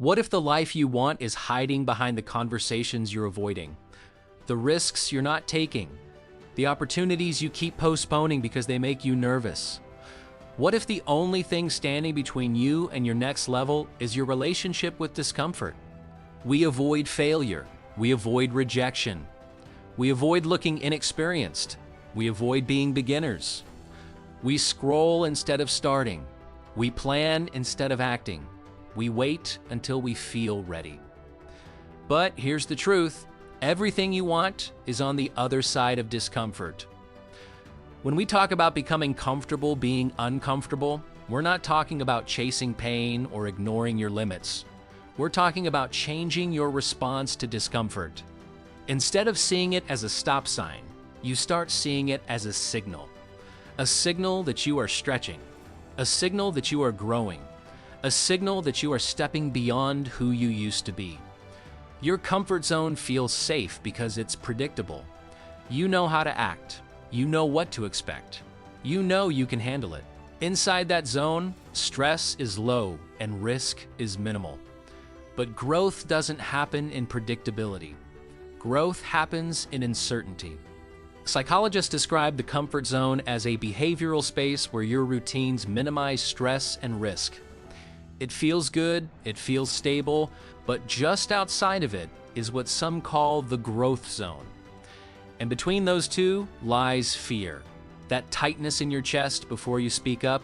What if the life you want is hiding behind the conversations you're avoiding, the risks you're not taking, the opportunities you keep postponing because they make you nervous? What if the only thing standing between you and your next level is your relationship with discomfort? We avoid failure. We avoid rejection. We avoid looking inexperienced. We avoid being beginners. We scroll instead of starting. We plan instead of acting. We wait until we feel ready. But here's the truth. Everything you want is on the other side of discomfort. When we talk about becoming comfortable being uncomfortable, we're not talking about chasing pain or ignoring your limits. We're talking about changing your response to discomfort. Instead of seeing it as a stop sign, you start seeing it as a signal that you are stretching, a signal that you are growing, a signal that you are stepping beyond who you used to be. Your comfort zone feels safe because it's predictable. You know how to act. You know what to expect. You know you can handle it. Inside that zone, stress is low and risk is minimal. But growth doesn't happen in predictability. Growth happens in uncertainty. Psychologists describe the comfort zone as a behavioral space where your routines minimize stress and risk. It feels good, it feels stable, but just outside of it is what some call the growth zone. And between those two lies fear. That tightness in your chest before you speak up,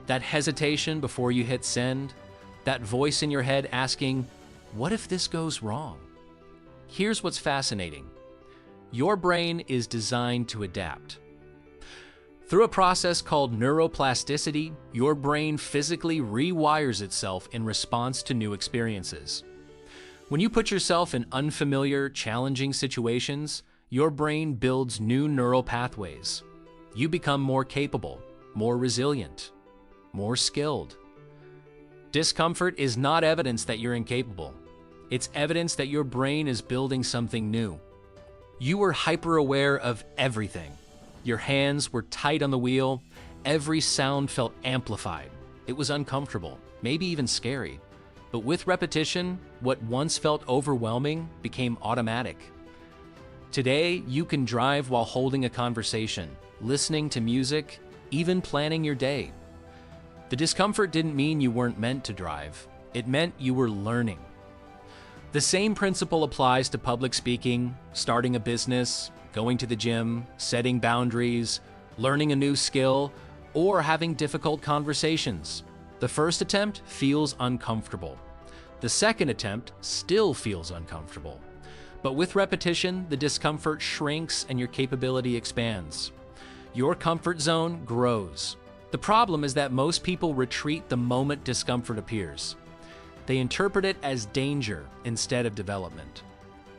that hesitation before you hit send, that voice in your head asking, what if this goes wrong? Here's what's fascinating. Your brain is designed to adapt. Through a process called neuroplasticity, your brain physically rewires itself in response to new experiences. When you put yourself in unfamiliar, challenging situations, your brain builds new neural pathways. You become more capable, more resilient, more skilled. Discomfort is not evidence that you're incapable. It's evidence that your brain is building something new. You were hyper-aware of everything. Your hands were tight on the wheel. Every sound felt amplified. It was uncomfortable, maybe even scary. But with repetition, what once felt overwhelming became automatic. Today, you can drive while holding a conversation, listening to music, even planning your day. The discomfort didn't mean you weren't meant to drive. It meant you were learning. The same principle applies to public speaking, starting a business, going to the gym, setting boundaries, learning a new skill, or having difficult conversations. The first attempt feels uncomfortable. The second attempt still feels uncomfortable. But with repetition, the discomfort shrinks and your capability expands. Your comfort zone grows. The problem is that most people retreat the moment discomfort appears. They interpret it as danger instead of development.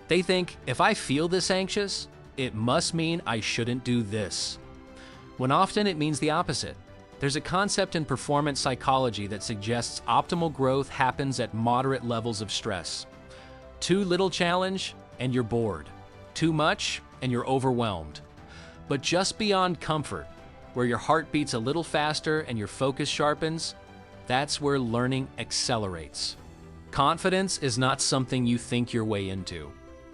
They think, if I feel this anxious, it must mean I shouldn't do this. When often it means the opposite. There's a concept in performance psychology that suggests optimal growth happens at moderate levels of stress. Too little challenge, and you're bored. Too much, and you're overwhelmed. But just beyond comfort, where your heart beats a little faster and your focus sharpens, that's where learning accelerates. Confidence is not something you think your way into.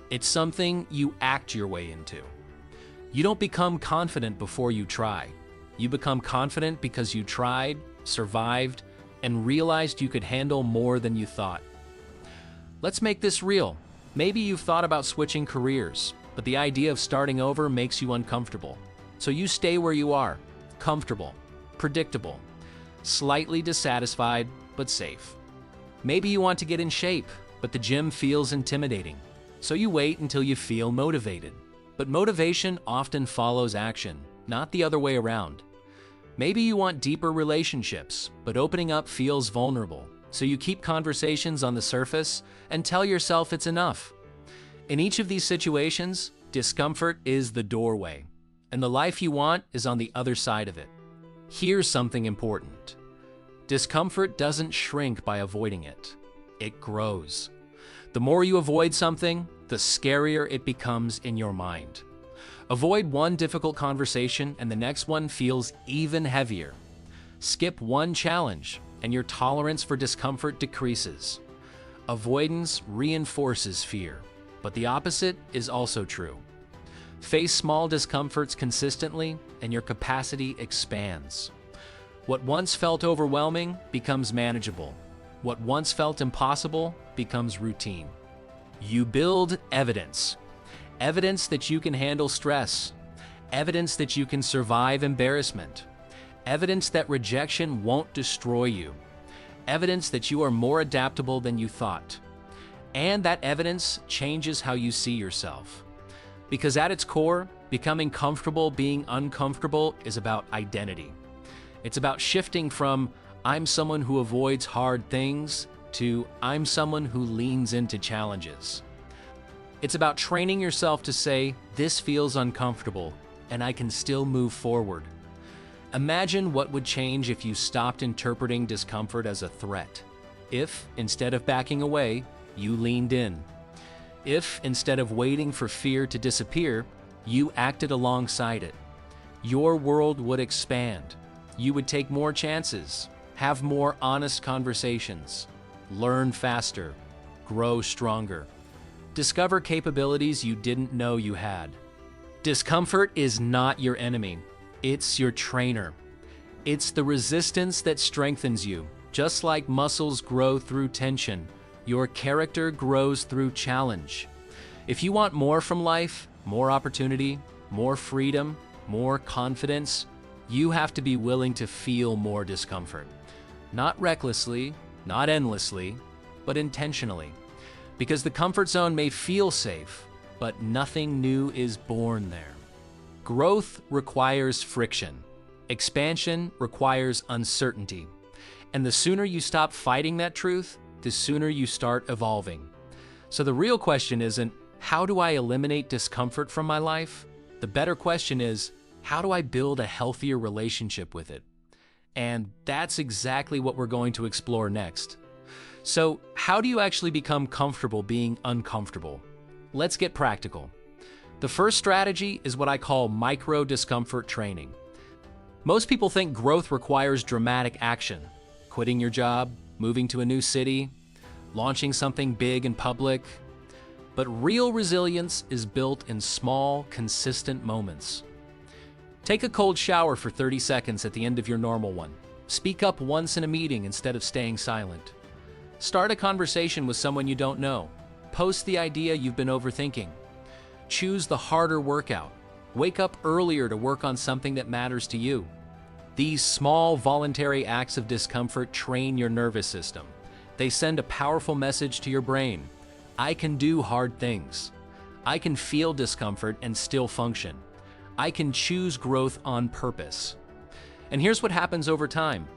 It's something you act your way into. You don't become confident before you try. You become confident because you tried, survived, and realized you could handle more than you thought. Let's make this real. Maybe you've thought about switching careers, but the idea of starting over makes you uncomfortable. So you stay where you are, comfortable, predictable, slightly dissatisfied, but safe. Maybe you want to get in shape, but the gym feels intimidating. So you wait until you feel motivated. But motivation often follows action, not the other way around. Maybe you want deeper relationships, but opening up feels vulnerable. So you keep conversations on the surface and tell yourself it's enough. In each of these situations, discomfort is the doorway, and the life you want is on the other side of it. Here's something important. Discomfort doesn't shrink by avoiding it. It grows. The more you avoid something, the scarier it becomes in your mind. Avoid one difficult conversation and the next one feels even heavier. Skip one challenge and your tolerance for discomfort decreases. Avoidance reinforces fear, but the opposite is also true. Face small discomforts consistently, and your capacity expands. What once felt overwhelming becomes manageable. What once felt impossible becomes routine. You build evidence. Evidence that you can handle stress. Evidence that you can survive embarrassment. Evidence that rejection won't destroy you. Evidence that you are more adaptable than you thought. And that evidence changes how you see yourself. Because at its core, becoming comfortable being uncomfortable is about identity. It's about shifting from I'm someone who avoids hard things to I'm someone who leans into challenges. It's about training yourself to say, this feels uncomfortable, and I can still move forward. Imagine what would change if you stopped interpreting discomfort as a threat. If, instead of backing away, you leaned in. If, instead of waiting for fear to disappear, you acted alongside it. Your world would expand. You would take more chances, have more honest conversations, learn faster, grow stronger, discover capabilities you didn't know you had. Discomfort is not your enemy. It's your trainer. It's the resistance that strengthens you. Just like muscles grow through tension, your character grows through challenge. If you want more from life, more opportunity, more freedom, more confidence, you have to be willing to feel more discomfort. Not recklessly, not endlessly, but intentionally. Because the comfort zone may feel safe, but nothing new is born there. Growth requires friction. Expansion requires uncertainty. And the sooner you stop fighting that truth, the sooner you start evolving. So the real question isn't, how do I eliminate discomfort from my life? The better question is, how do I build a healthier relationship with it? And that's exactly what we're going to explore next. So, how do you actually become comfortable being uncomfortable? Let's get practical. The first strategy is what I call micro discomfort training. Most people think growth requires dramatic action. Quitting your job, moving to a new city, launching something big in public. But real resilience is built in small, consistent moments. Take a cold shower for 30 seconds at the end of your normal one. Speak up once in a meeting instead of staying silent. Start a conversation with someone you don't know. Post the idea you've been overthinking. Choose the harder workout. Wake up earlier to work on something that matters to you. These small, voluntary acts of discomfort train your nervous system. They send a powerful message to your brain. I can do hard things. I can feel discomfort and still function. I can choose growth on purpose. And here's what happens over time.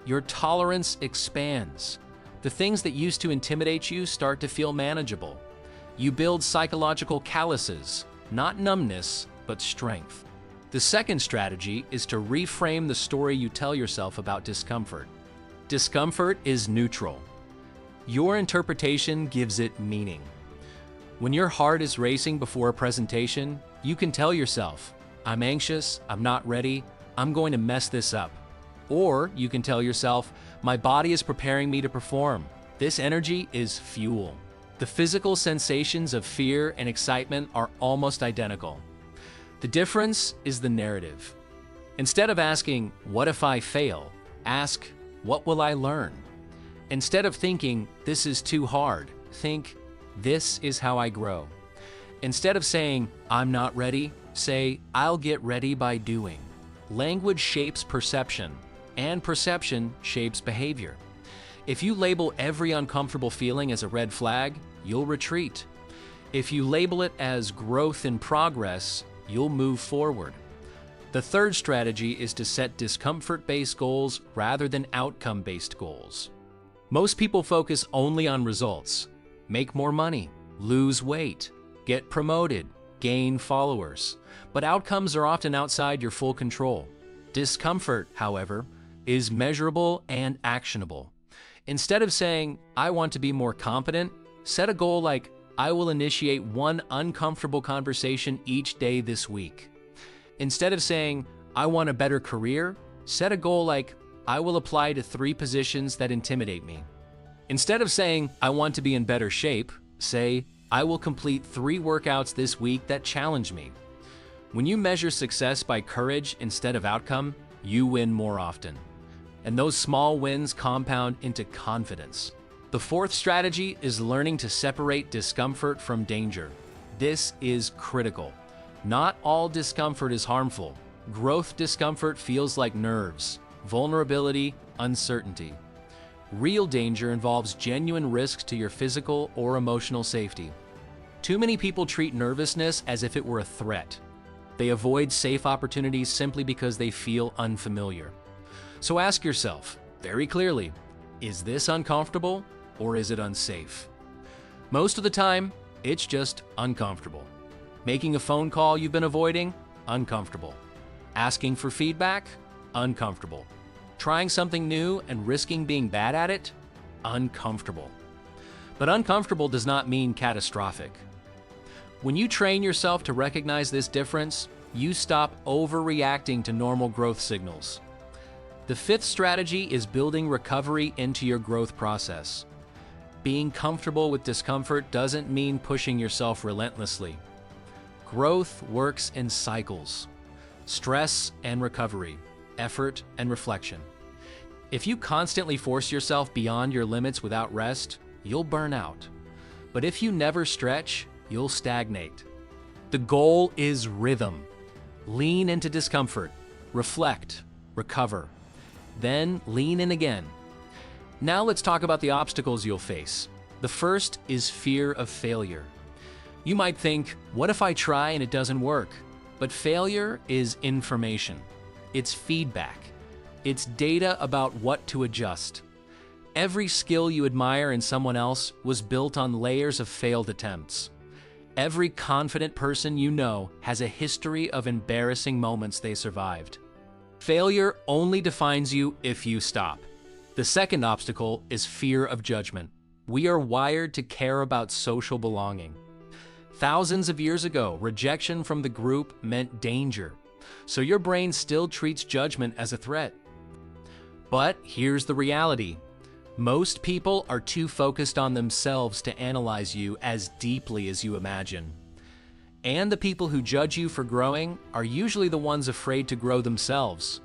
Your tolerance expands. The things that used to intimidate you start to feel manageable. You build psychological calluses, not numbness, but strength. The second strategy is to reframe the story you tell yourself about discomfort. Discomfort is neutral. Your interpretation gives it meaning. When your heart is racing before a presentation, you can tell yourself, I'm anxious, I'm not ready, I'm going to mess this up. Or you can tell yourself, my body is preparing me to perform. This energy is fuel. The physical sensations of fear and excitement are almost identical. The difference is the narrative. Instead of asking, what if I fail? Ask, what will I learn? Instead of thinking, this is too hard, think, this is how I grow. Instead of saying, I'm not ready, say, I'll get ready by doing. Language shapes perception, and perception shapes behavior. If you label every uncomfortable feeling as a red flag, you'll retreat. If you label it as growth in progress, you'll move forward. The third strategy is to set discomfort-based goals rather than outcome-based goals. Most people focus only on results. Make more money, lose weight, get promoted, gain followers. But outcomes are often outside your full control. Discomfort, however, is measurable and actionable. Instead of saying, I want to be more confident, set a goal like, I will initiate one uncomfortable conversation each day this week. Instead of saying, I want a better career, set a goal like, I will apply to 3 positions that intimidate me. Instead of saying, I want to be in better shape, say, I will complete 3 workouts this week that challenge me. When you measure success by courage instead of outcome, you win more often. And those small wins compound into confidence. The 4th strategy is learning to separate discomfort from danger. This is critical. Not all discomfort is harmful. Growth discomfort feels like nerves, vulnerability, uncertainty. Real danger involves genuine risks to your physical or emotional safety. Too many people treat nervousness as if it were a threat. They avoid safe opportunities simply because they feel unfamiliar. So ask yourself, very clearly, is this uncomfortable or is it unsafe? Most of the time, it's just uncomfortable. Making a phone call you've been avoiding? Uncomfortable. Asking for feedback? Uncomfortable. Trying something new and risking being bad at it? Uncomfortable. But uncomfortable does not mean catastrophic. When you train yourself to recognize this difference, you stop overreacting to normal growth signals. The 5th strategy is building recovery into your growth process. Being comfortable with discomfort doesn't mean pushing yourself relentlessly. Growth works in cycles: stress and recovery, effort and reflection. If you constantly force yourself beyond your limits without rest, you'll burn out. But if you never stretch, you'll stagnate. The goal is rhythm. Lean into discomfort, reflect, recover, then lean in again. Now let's talk about the obstacles you'll face. The first is fear of failure. You might think, what if I try and it doesn't work? But failure is information. It's feedback. It's data about what to adjust. Every skill you admire in someone else was built on layers of failed attempts. Every confident person you know has a history of embarrassing moments they survived. Failure only defines you if you stop. The second obstacle is fear of judgment. We are wired to care about social belonging. Thousands of years ago, rejection from the group meant danger, so your brain still treats judgment as a threat. But here's the reality. Most people are too focused on themselves to analyze you as deeply as you imagine. And the people who judge you for growing are usually the ones afraid to grow themselves.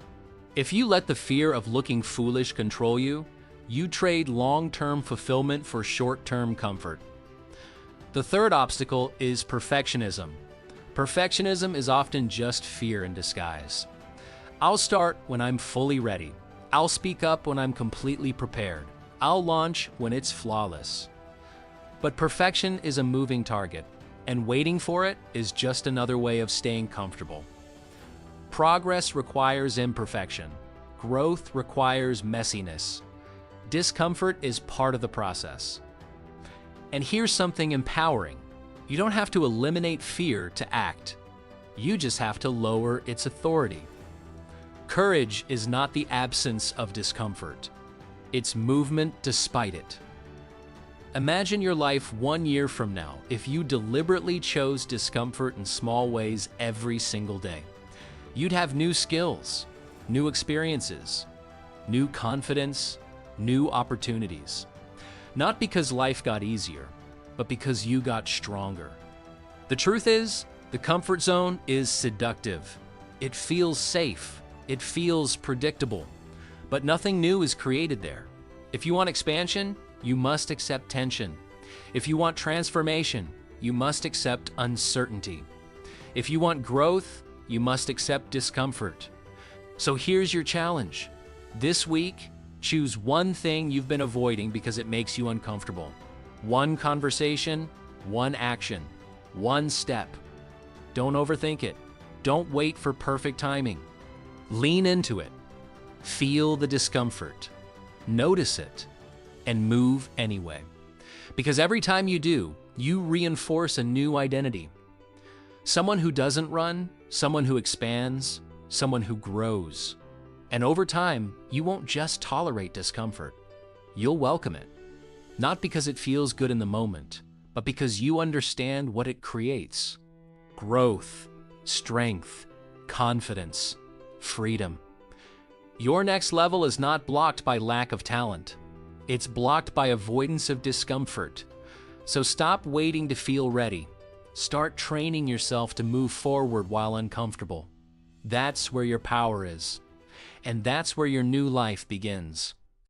If you let the fear of looking foolish control you, you trade long-term fulfillment for short-term comfort. The third obstacle is perfectionism. Perfectionism is often just fear in disguise. I'll start when I'm fully ready. I'll speak up when I'm completely prepared. I'll launch when it's flawless. But perfection is a moving target, and waiting for it is just another way of staying comfortable. Progress requires imperfection. Growth requires messiness. Discomfort is part of the process. And here's something empowering. You don't have to eliminate fear to act. You just have to lower its authority. Courage is not the absence of discomfort. It's movement despite it. Imagine your life 1 year from now if you deliberately chose discomfort in small ways every single day. You'd have new skills, new experiences, new confidence, new opportunities. Not because life got easier, but because you got stronger. The truth is, the comfort zone is seductive. It feels safe. It feels predictable. But nothing new is created there. If you want expansion, you must accept tension. If you want transformation, you must accept uncertainty. If you want growth, you must accept discomfort. So here's your challenge. This week, choose one thing you've been avoiding because it makes you uncomfortable. One conversation, one action, one step. Don't overthink it. Don't wait for perfect timing. Lean into it. Feel the discomfort. Notice it. And move anyway. Because every time you do, you reinforce a new identity. Someone who doesn't run, someone who expands, someone who grows. And over time, you won't just tolerate discomfort. You'll welcome it. Not because it feels good in the moment, but because you understand what it creates. Growth, strength, confidence, freedom. Your next level is not blocked by lack of talent. It's blocked by avoidance of discomfort. So stop waiting to feel ready. Start training yourself to move forward while uncomfortable. That's where your power is. And that's where your new life begins.